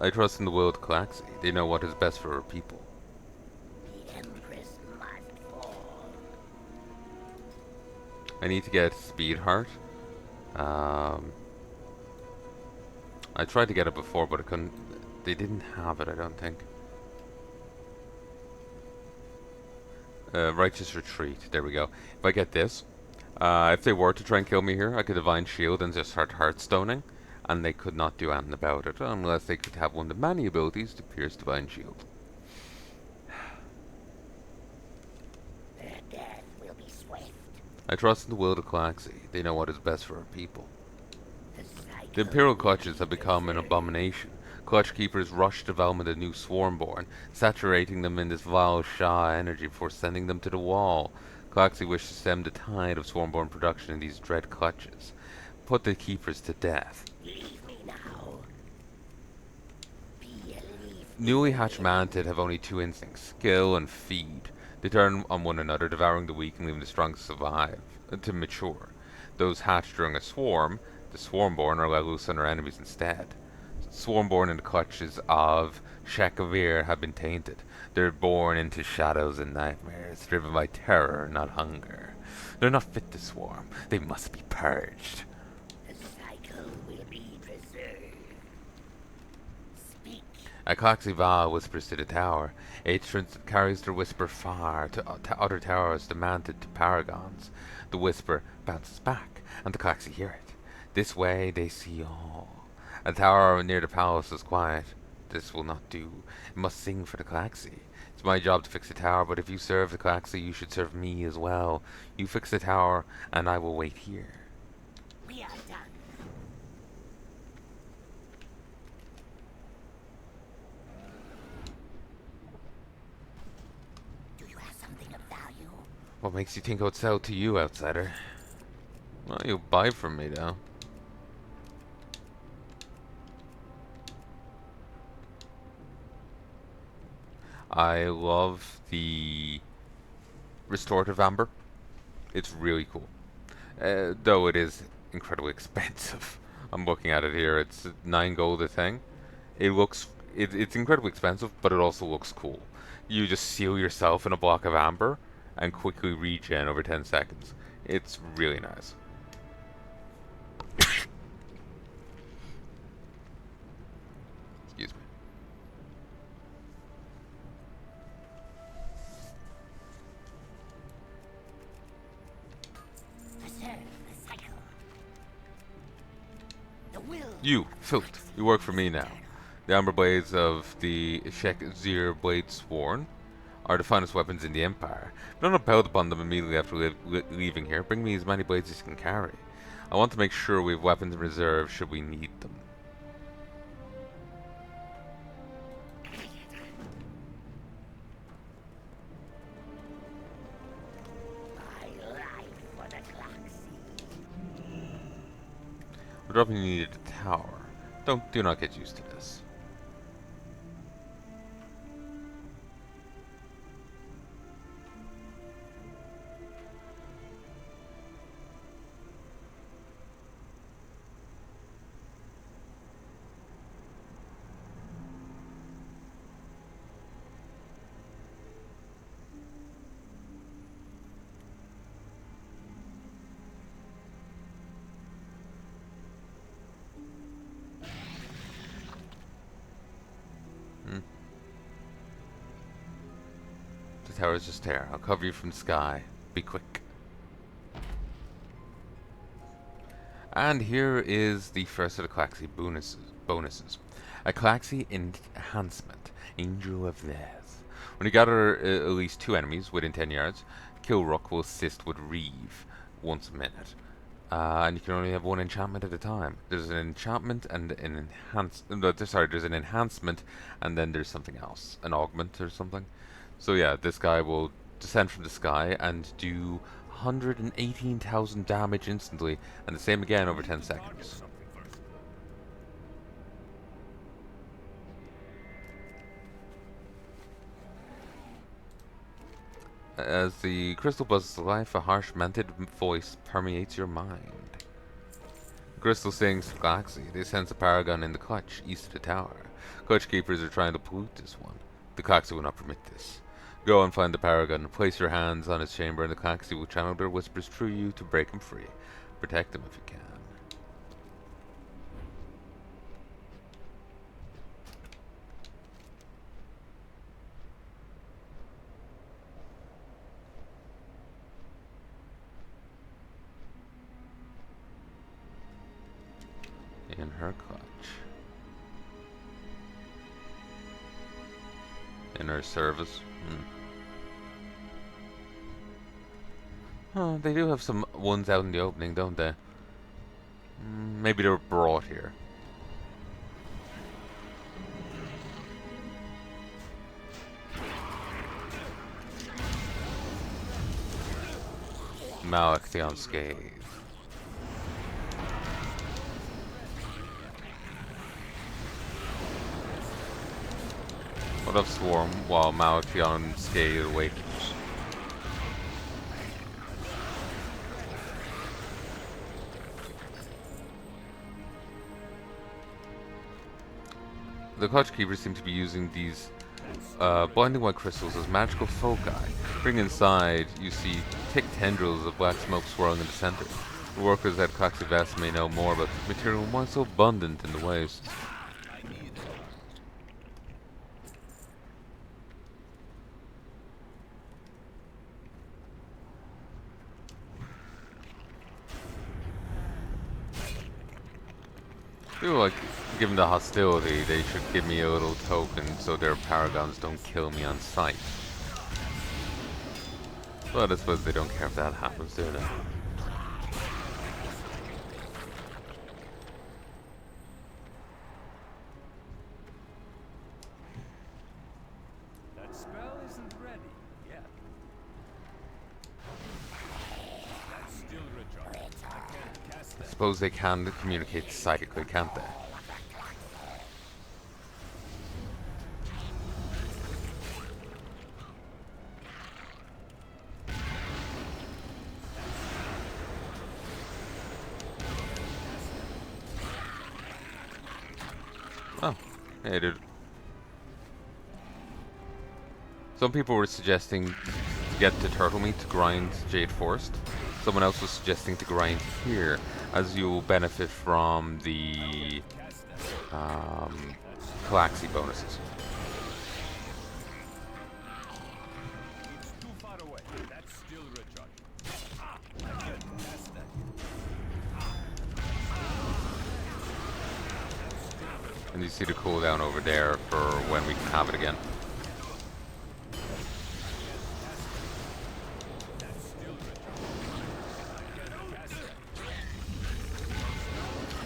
I trust in the will of Calaxy. They know what is best for our people. The Empress must fall. I need to get Speed Heart. Um, I tried to get it before, but I couldn't. They didn't have it, I don't think. Righteous Retreat. There we go. If I get this, if they were to try and kill me here, I could Divine Shield and just start Heartstoning, and they could not do anything about it unless they could have one of the many abilities to pierce Divine Shield. Their death will be swift. I trust in the will of Calaxy. They know what is best for our people. The The cycle Imperial will Clutches be have become an preserved. abomination. Clutch Keepers rush development of new Swarmborn, saturating them in this vile Shah energy before sending them to the wall. Calaxy wishes to stem the tide of Swarmborn production in these dread clutches. Put the Keepers to death. Leave me now. Believe Newly in hatched me. Mantid have only two instincts, skill and feed. They turn on one another, devouring the weak and leaving the strong to survive, to mature. Those hatched during a swarm, the Swarmborn, are let loose on their enemies instead. Swarmborn in the clutches of Shakavir have been tainted. They're born into shadows and nightmares, driven by terror, not hunger. They're not fit to swarm. They must be purged. The cycle will be preserved. Speak. Akoxiva whispers to the tower. Atrance carries their whisper far to other towers, demanded to paragons. The whisper bounces back, and the Coxie hear it. This way they see all. A tower near the palace is quiet. This will not do. It must sing for the Calaxy. It's my job to fix the tower, but if you serve the Calaxy, you should serve me as well. You fix the tower, and I will wait here. We are done. Do you have something of value? What makes you think I would sell to you, outsider? Well, you'll buy from me, though. I love the restorative amber. It's really cool. Though it is incredibly expensive. I'm looking at it here. It's 9 gold a thing. It looks it's incredibly expensive, but it also looks cool. You just seal yourself in a block of amber and quickly regen over 10 seconds. It's really nice. Excuse me. Preserve the cycle. The will. You, Filth, you work for me now. The amber blades of the Shek-Zir Blade Sworn are the finest weapons in the Empire. Do not build upon them immediately after leaving here. Bring me as many blades as you can carry. I want to make sure we have weapons in reserve should we need them. My life for the Galaxy. We're dropping you needed a tower. Do not get used to this. Hmm. The tower's just there. I'll cover you from the sky. Be quick. And here is the first of the Claxy bonuses. A Claxy enhancement. Angel of Death. When you gather at least 2 enemies within 10 yards, Kilrook will assist with Reeve once a minute. And you can only have 1 enchantment at a time. There's an enchantment and an there's an enhancement, and then there's something else. An augment or something. So yeah, this guy will descend from the sky and do 118,000 damage instantly, and the same again over 10 seconds. As the crystal buzzes to life, a harsh, manted voice permeates your mind. Crystal sings Galaxy. They sense a paragon in the clutch, east of the tower. Clutch keepers are trying to pollute this one. The Galaxy will not permit this. Go and find the paragon. Place your hands on its chamber, and the Galaxy will channel their whispers through you to break him free. Protect him if you can. In her clutch. In her service. Oh, they do have some ones out in the opening, don't they? Maybe they were brought here. Malik the Unscathed. What of Swarm while Malik the Unscathed awakens? The Clutch Keepers seem to be using these blinding white crystals as magical foci. Bring inside, you see thick tendrils of black smoke swirling in the center. The workers at Coxy Vest may know more about this material and why it's so abundant in the waste. I feel like, given the hostility, they should give me a little token so their paragons don't kill me on sight. But I suppose they don't care if that happens, do they? That spell isn't ready yet. That's still recharged. I can't cast I that. suppose they can communicate psychically, can't they? Oh, hey dude. Some people were suggesting to get to Turtle Meat to grind Jade Forest. Someone else was suggesting to grind here, as you'll benefit from the Galaxy bonuses. It's too far away. That's still recharged. I can't cast that. And you see the cooldown over there for when we can have it again.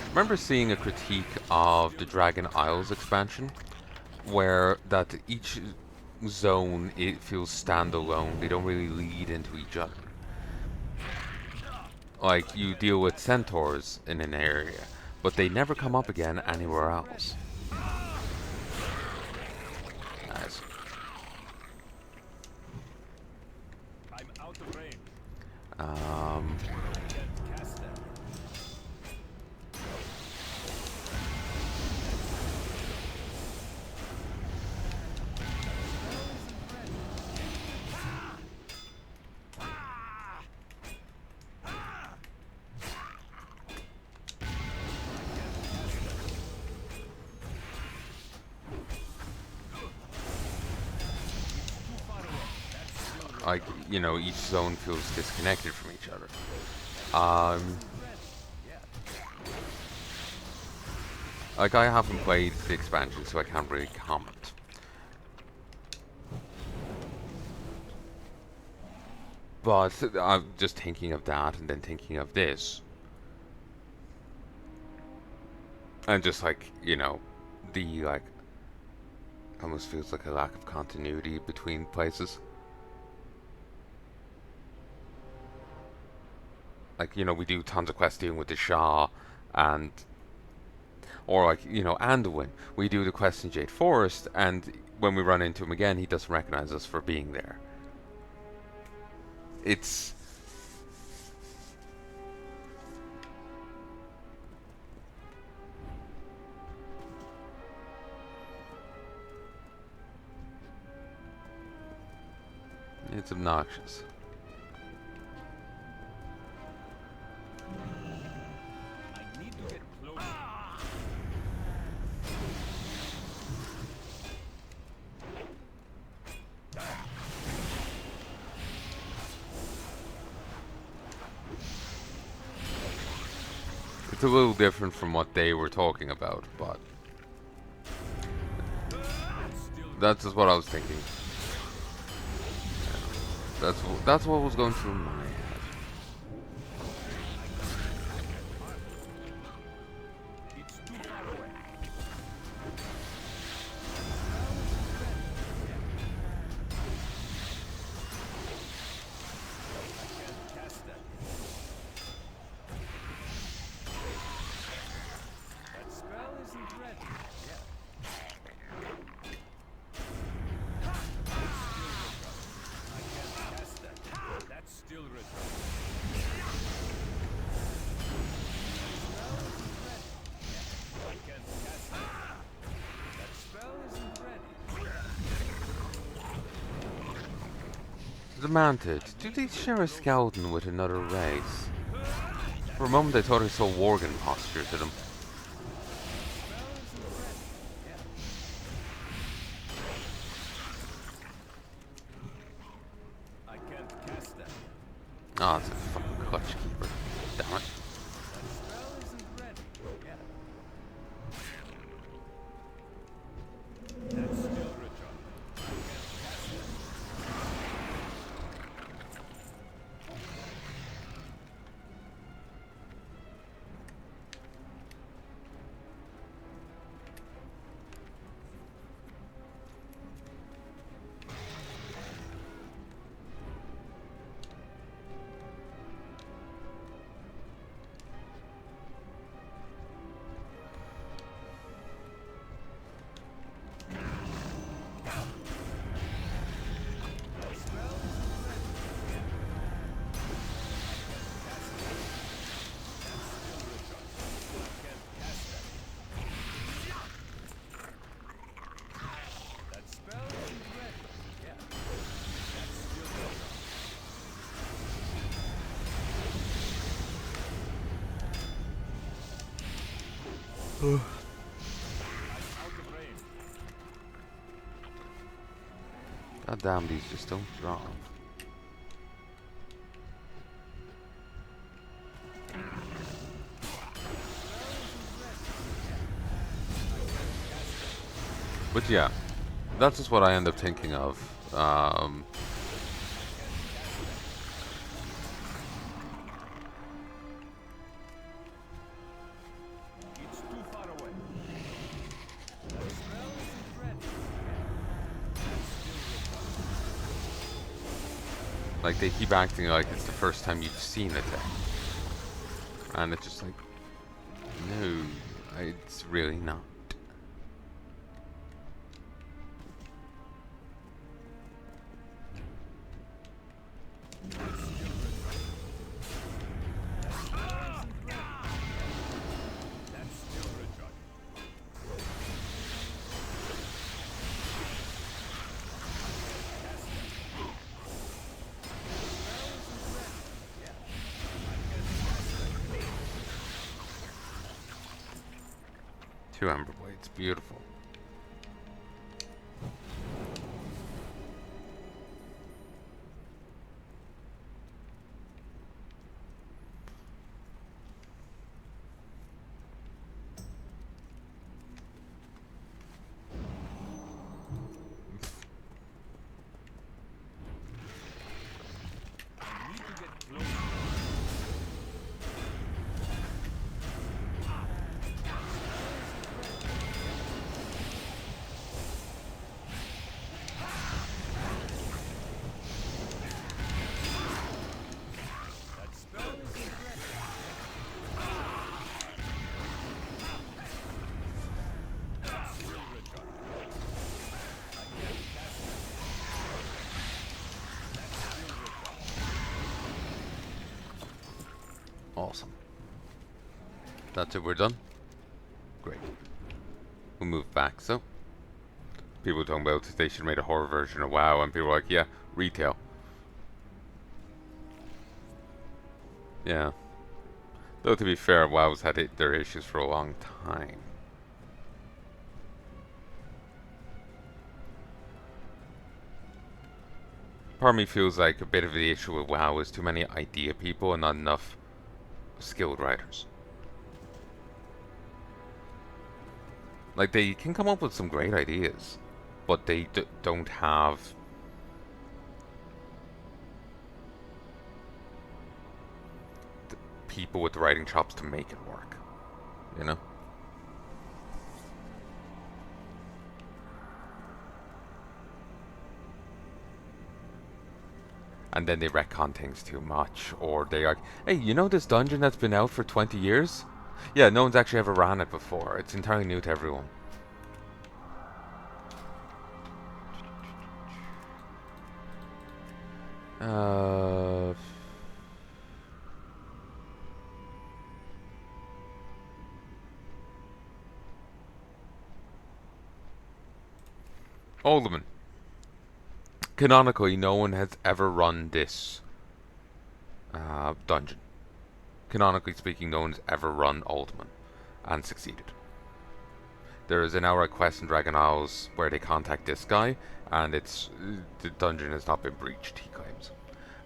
I remember seeing a critique of the Dragon Isles expansion, where that each zone it feels standalone. They don't really lead into each other. Like you deal with centaurs in an area, but they never come up again anywhere else. Nice. I'm out of range. Um, Can't cast that. like, you know, each zone feels disconnected from each other. Like, I haven't played the expansion, so I can't really comment. But I'm just thinking of that and then thinking of this. And just like, you know, the, like, almost feels like a lack of continuity between places. Like, you know, we do tons of quests dealing with the Shah and... Or like, you know, Anduin. We do the quest in Jade Forest, and when we run into him again, he doesn't recognize us for being there. It's... It's obnoxious. I need to get closer. It's a little different from what they were talking about, but that's just what I was thinking. That's what was going through my head. It's too far away. Cast that. That spell isn't ready. I can't cast that. That's still retarded. I can't cast that. That spell isn't ready. Demanted, do they share a skeleton with another race? For a moment I thought I saw Worgen posture to them. I can't cast that. Oh, it's a fucking clutch keeper. Damn it. Spell isn't ready. That's still retarded. I can't cast that. That spell isn't ready. Yeah. That's still retarded. I'm out of range. God damn, these just don't drop. But yeah, that's just what I end up thinking of. It's too far away. That spell isn't ready. That's still retarded. Like, they keep acting like it's the first time you've seen a thing. And it's just like, no, it's really not. That's still retarded. Two Amber Blades, beautiful. I need to get closer. That spell isn't ready. That's still retarded. I can't cast that. That's still retarded. Awesome. That's it, we're done. Great. We'll move back. So, people talking about they should have made a horror version of WoW, and people are like, yeah, retail. Yeah. Though to be fair, WoW's had their issues for a long time. Part of me feels like a bit of the issue with WoW is too many idea people and not enough skilled writers. Like, they can come up with some great ideas, but they don't have the people with the writing chops to make it work, you know? And then they retcon things too much, or they are, hey, you know this dungeon that's been out for 20 years? Yeah, no one's actually ever ran it before. It's entirely new to everyone. Uh... Alderman. Canonically, no one has ever run this dungeon. Canonically speaking, no one's ever run Alderman and succeeded. There is an outright quest in Dragon Isles where they contact this guy, and it's the dungeon has not been breached, he claims.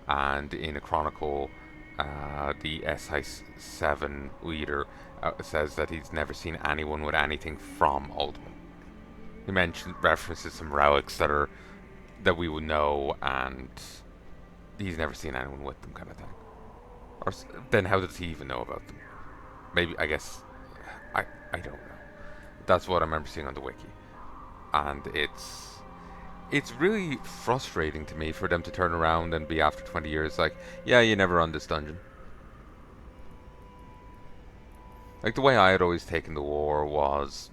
And in a chronicle, the SI7 leader says that he's never seen anyone with anything from Alderman. He references some relics that we would know, and he's never seen anyone with them, kind of thing. Or then how does he even know about them? Maybe, I guess, I don't know. That's what I remember seeing on the wiki, and it's really frustrating to me for them to turn around and be after 20 years like, yeah, you never run this dungeon. Like, the way I had always taken the war was,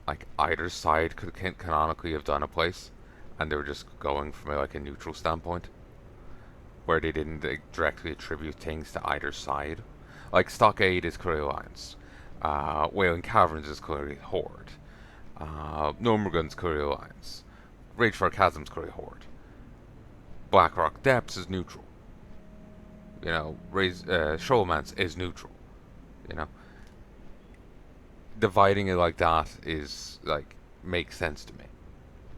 like, either side could canonically have done a place, and they were just going from like a neutral standpoint, where they didn't directly attribute things to either side. Like, Stockade is clearly Alliance, Wailing Caverns is clearly Horde, Gnormrgun's clearly Alliance, Ragefire Chasm's clearly Horde, Blackrock Depths is neutral. You know, Shoalmance is neutral. You know, dividing it like that is like makes sense to me.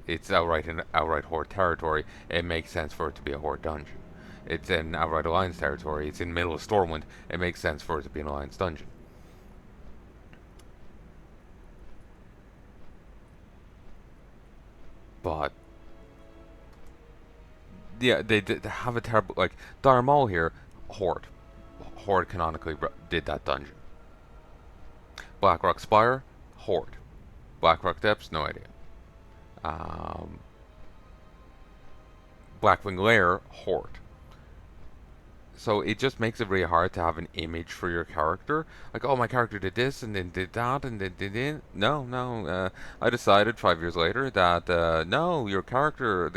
It's outright Horde territory. It makes sense for it to be a Horde dungeon. It's in outright Alliance territory. It's in the middle of Stormwind. It makes sense for it to be an Alliance dungeon. But yeah, they have a terrible, like, Dire Maul here. Horde canonically did that dungeon. Blackrock Spire, Horde. Blackrock Depths, no idea. Blackwing Lair, Horde. So it just makes it really hard to have an image for your character. Like, oh, my character did this and then did that and then did it. No. I decided 5 years later that no, your character,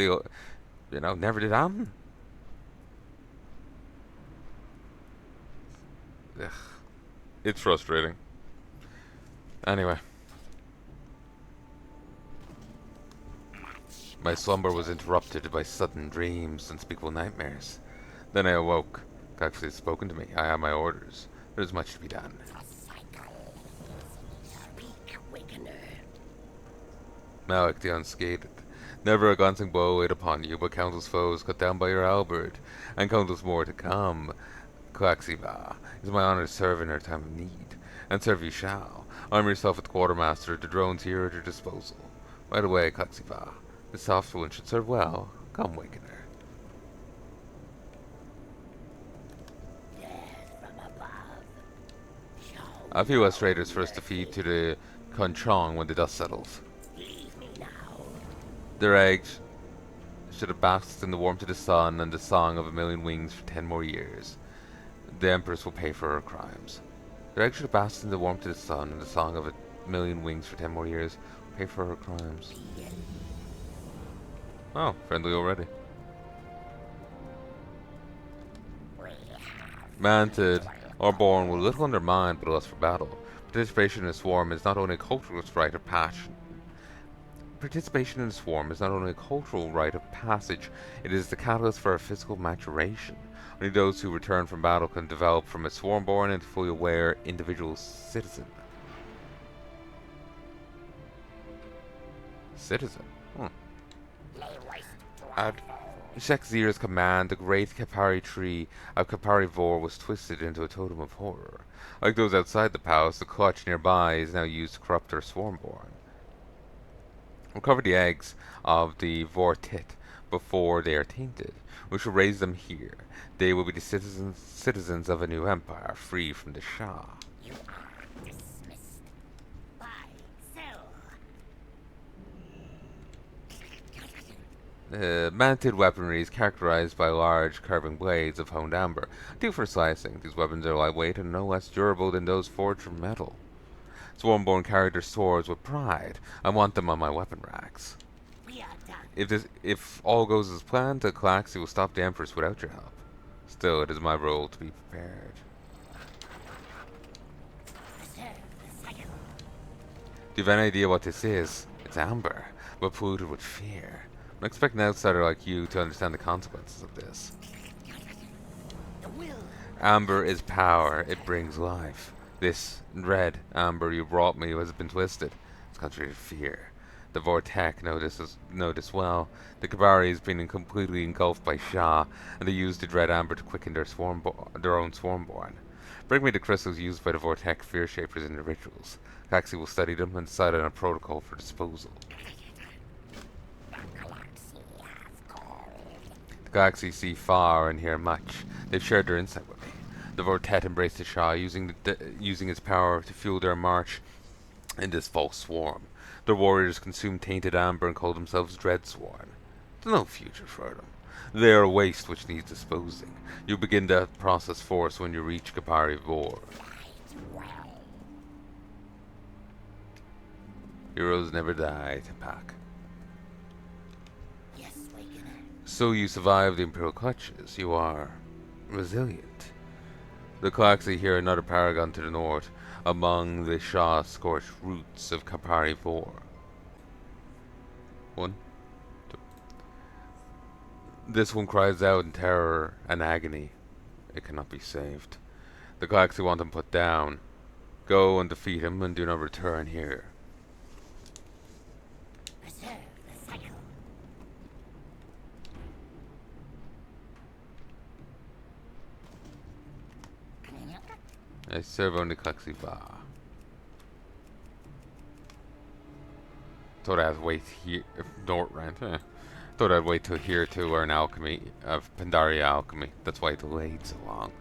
never did happen. Ugh. It's frustrating. Anyway. My slumber was interrupted by sudden dreams, unspeakable nightmares. Then I awoke. Gaxley had spoken to me. I have my orders. There's much to be done. Speak, Wakener. Malik the Unscathed. Never a glancing blow laid upon you, but countless foes cut down by your halberd, and countless more to come. Claxiva, it is my honor to serve in our time of need, and serve you shall. Arm yourself with the quartermaster, the drones here at your disposal. Right away, Claxiva. The soft one should serve well. Come, Wakener. A few less raiders for us to feed to the Conchong when the dust settles. Leave me now. Their eggs should have basked in the warmth of the sun and the song of a million wings for 10 more years. The Empress will pay for her crimes. Their eggs should have basked in the warmth of the sun and the song of a million wings for 10 more years. Pay for her crimes. Oh, friendly already. Manted are born with little on their mind but a lust for battle. Participation in a swarm is not only a cultural rite of passion. Participation in a swarm is not only a cultural rite of passage, it is the catalyst for a physical maturation. Only those who return from battle can develop from a swarmborn into fully aware individual citizen. Citizen? Hmm. Lay waste to our At foes. Shekzir's command, the great Kapari tree of Kapari Vor was twisted into a totem of horror. Like those outside the palace, the clutch nearby is now used to corrupt our swarmborn. Recover the eggs of the Vortit before they are tainted. We shall raise them here. They will be the citizens of a new empire, free from the Shah. You are dismissed. Buy, sell. Manted weaponry is characterized by large carving blades of honed amber. Ideal for slicing, these weapons are lightweight and no less durable than those forged from metal. Swarmborn carry their swords with pride. I want them on my weapon racks. We are done. If all goes as planned, the Calaxy will stop the Empress without your help. Still, it is my role to be prepared. Preserve the cycle. Do you have any idea what this is? It's amber, but polluted with fear. I expect an outsider like you to understand the consequences of this. The will. Amber is power. It brings life. This red amber you brought me has been twisted. It's conjured fear. The Vortek know this well. The Kabari has been completely engulfed by Shah, and they used the red amber to quicken their own swarmborn. Bring me the crystals used by the Vortek fear shapers in the rituals. Kaxi will study them and decide on a protocol for disposal. The Galaxy has called. The Galaxy see far and hear much. They've shared their insight with me. The Vortet embraced the Shah, using its power to fuel their march in this false swarm. Their warriors consumed tainted amber and call themselves Dreadsworn. There's no future for them. They are a waste which needs disposing. You begin that process force when you reach Kapari Vor. Well, Heroes never die, Tipak. yes, Wakener. So you survived the Imperial clutches. You are resilient. The Calaxy hear another paragon to the north, among the Shah-scorched roots of Kapari Vor. 1, 2. This one cries out in terror and agony. It cannot be saved. The Calaxy want him put down. Go and defeat him and do not return here. Preserve the cycle. I serve on the Calaxy Va. Thought I'd wait here. Don't rant. Thought I'd wait till here to learn alchemy of Pandaria alchemy. That's why it delayed so long.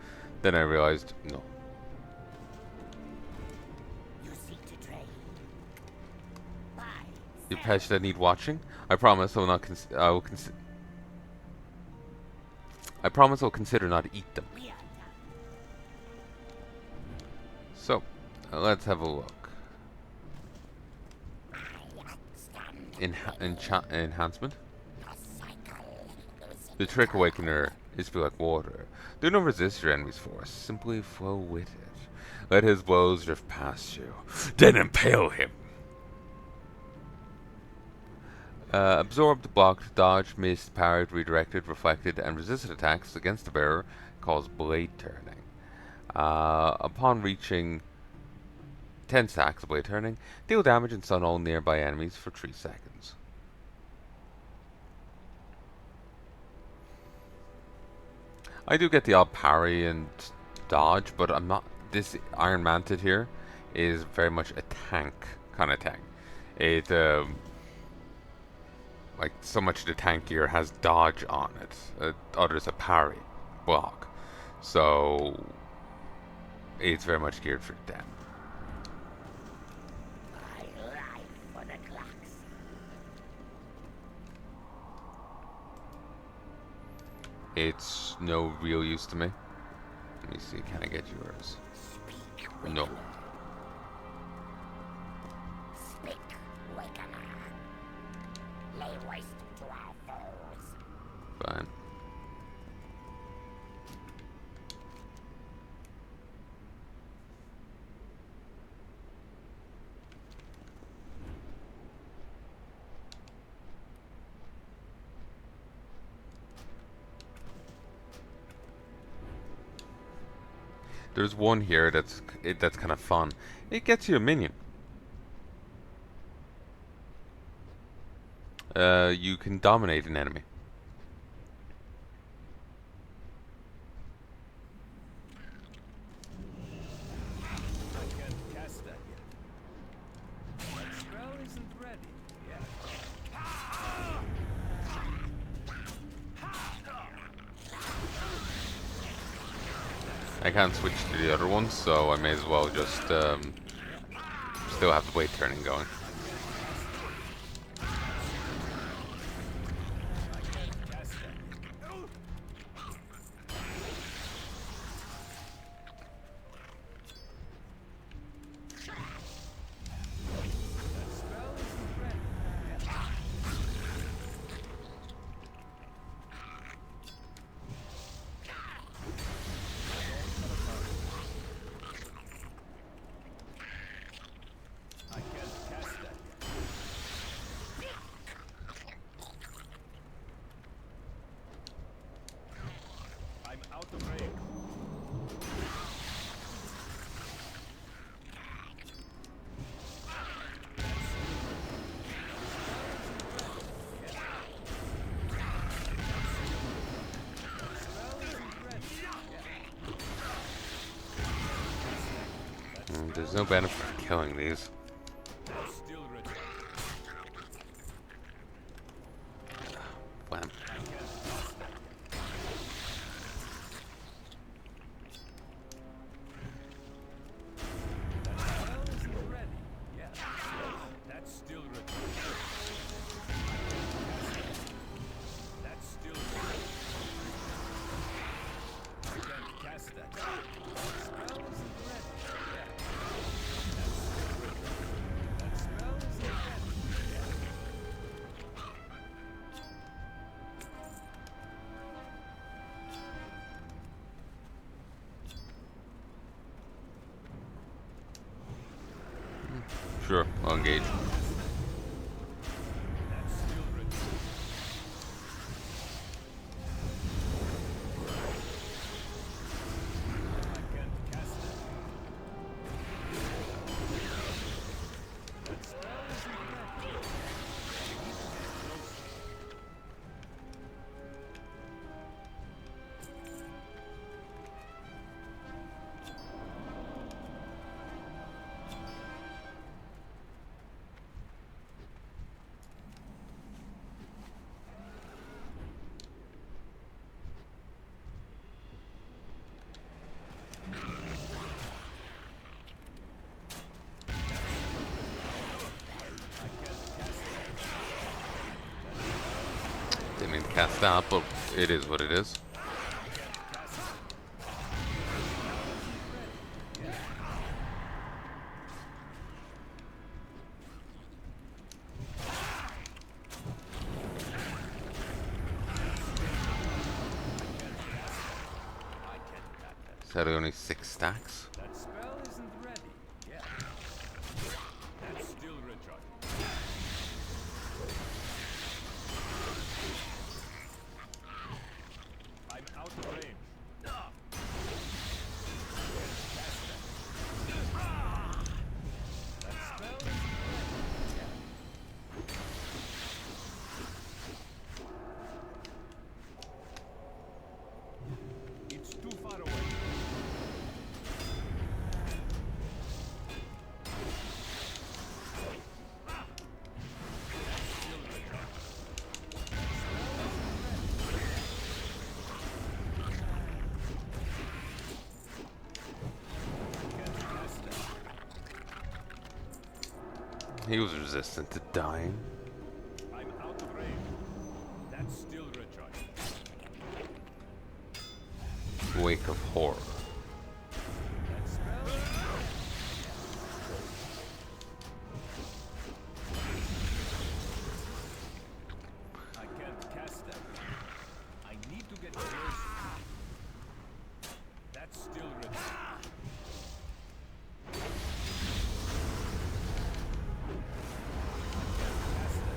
Then I realized no. You seek to trade. Buy, You sell. patch that need watching. I promise I will not. I promise I'll consider not to eat them. We are done. So, let's have a look. I understand. Enhancement. The cycle is The Trick Awakener is to be like water. Do not resist your enemy's force. Simply flow with it. Let his blows drift past you. Then impale him. Absorbed, blocked, dodged, missed, parried, redirected, reflected, and resisted attacks against the bearer cause blade turning. Upon reaching 10 stacks of blade turning, deal damage and stun all nearby enemies for 3 seconds. I do get the odd parry and dodge, but I'm not. This Iron Manted here is very much a tank kind of tank. It like so much of the tank gear has dodge on it. Others have parry, block. So it's very much geared for them. my life for the Galaxy. It's no real use to me. Let me see, can I get yours? Speak, No. Wakener. Speak, Wakener. Lay waste to our foes. Fine. There's one here that's kind of fun. It gets you a minion. You can dominate an enemy. I can't cast that yet. That spell isn't ready yet. I can't switch to the other one, so I may as well just still have the weight turning going. Cast that yet. That spell isn't ready yet. I can't cast that yet. I'm out of range. There's no benefit of killing these. That's still ready. Wham. That spell isn't ready yet. That's still ready. That's still ready. I can't cast that. That spell isn't ready yet. That's still ready. That spell isn't ready yet. Sure, I'll engage. That's still ready. I can't cast that. That spell isn't ready. I need to get closer. Didn't mean to cast that, but it is what it is. I can't tap that. Is that only 6 stacks? That spell isn't ready yet. That's still recharging. I'm out of range. Cast that. That spell isn't ready yet. It's too far away. He was resistant to dying. I'm out of range. That's still recharging. Wake of Horror. That spell. I can't cast that. I need to get closer. That's still recharging. Cast that.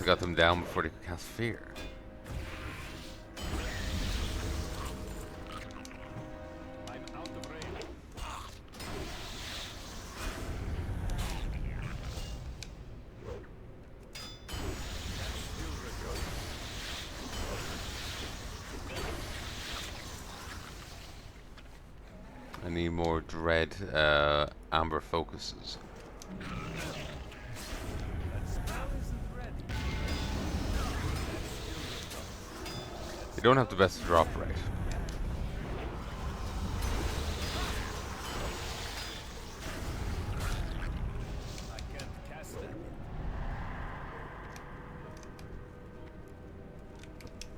got them down before they could cast Fear. I'm out of range. I need more Dread Amber focuses. You don't have the best drop rate. I can't cast that.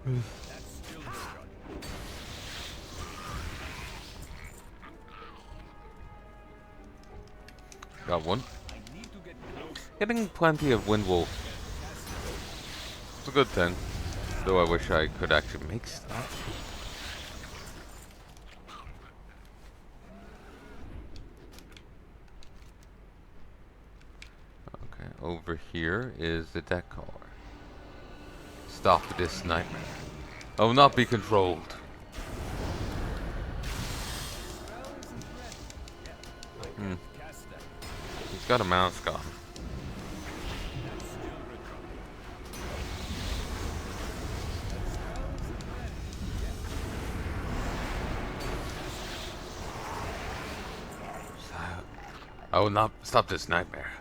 That's still the gun. Got one. I need to get close. Getting plenty of Wind Wolf. It's a good thing. Though I wish I could actually make stuff. Okay, over here is the Deathcaller. Stop this nightmare. I will not be controlled. Hmm. Cast that. He's got a mask on. That's still recon. I will not stop this nightmare.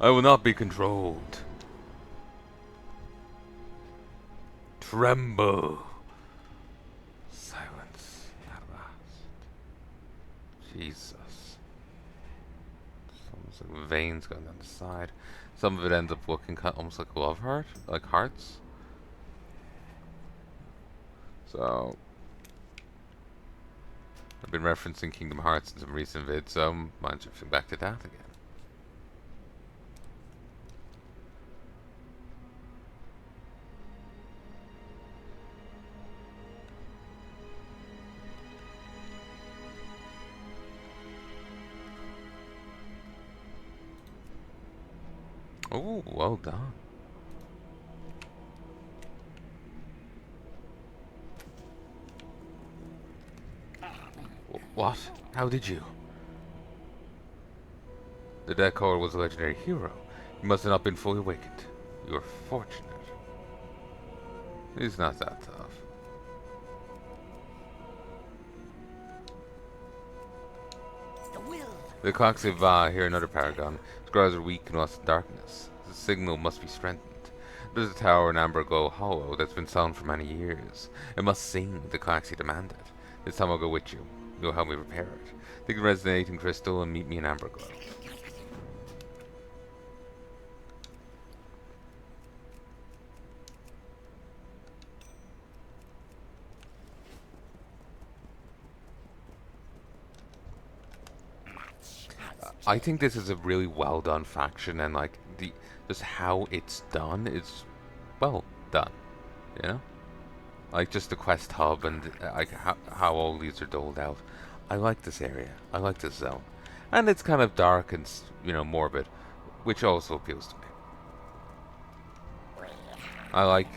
I will not be controlled. Tremble. Silence at last. Jesus. It's almost like veins going down the side. Some of it ends up looking almost like a love heart, like hearts. So I've been referencing Kingdom Hearts in some recent vids, so mine's drifting back to that again. Oh, well done. What? How did you? The Deathcaller was a legendary hero. He must have not been fully awakened. You are fortunate. He's not that tough. The will. The clocks of Va, here another paragon. Scars are weak and lost in darkness. The signal must be strengthened. There's a tower in Amber Glow Hollow that's been silent for many years. It must sing, the Claxi demanded. This time I'll go with you. You'll help me repair it. Take the resonating crystal and meet me in Amber Glow. I think this is a really well done faction, and like just how it's done is well done. You know, like just the quest hub and like how all these are doled out. I like this area. I like this zone, and it's kind of dark and morbid, which also appeals to me. I like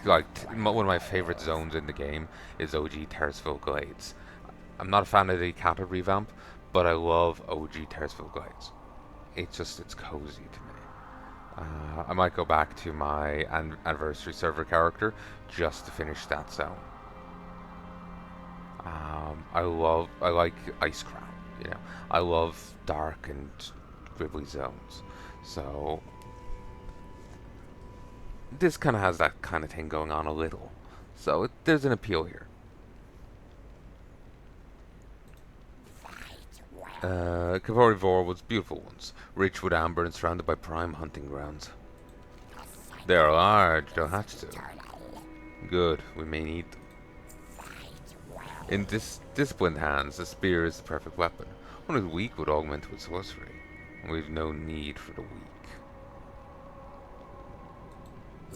one of my favorite zones in the game is OG Terraceville Glades. I'm not a fan of the Cata revamp, but I love OG Terraceville Glades. It's cozy to me. I might go back to my anniversary server character just to finish that zone. I like Ice Crown. I love dark and gribbly zones. So this kind of has that kind of thing going on a little. So there's an appeal here. Kavari Vor was beautiful ones, rich with amber and surrounded by prime hunting grounds. They are large, they'll hatch soon. Good, we may need them. In disciplined hands, the spear is the perfect weapon. One who's weak would augment with sorcery, and we've no need for the weak.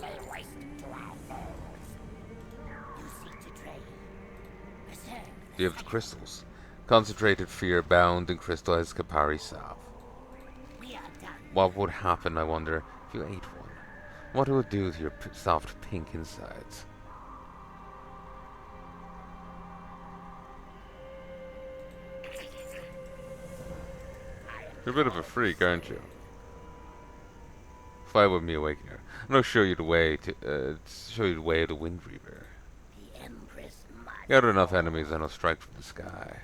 Lay waste to our foes. You seek to trade. Preserve. Do you have the crystals? Concentrated fear bound and crystallized Kapari salve. We are done. What would happen, I wonder, if you ate one? What will it do to your soft pink insides? You're a bit of a freak, aren't you? Fly with me, Awakener. I'm gonna show you the way of the Wind Reaver. The Empress must. Gather enough enemies and I'll strike from the sky.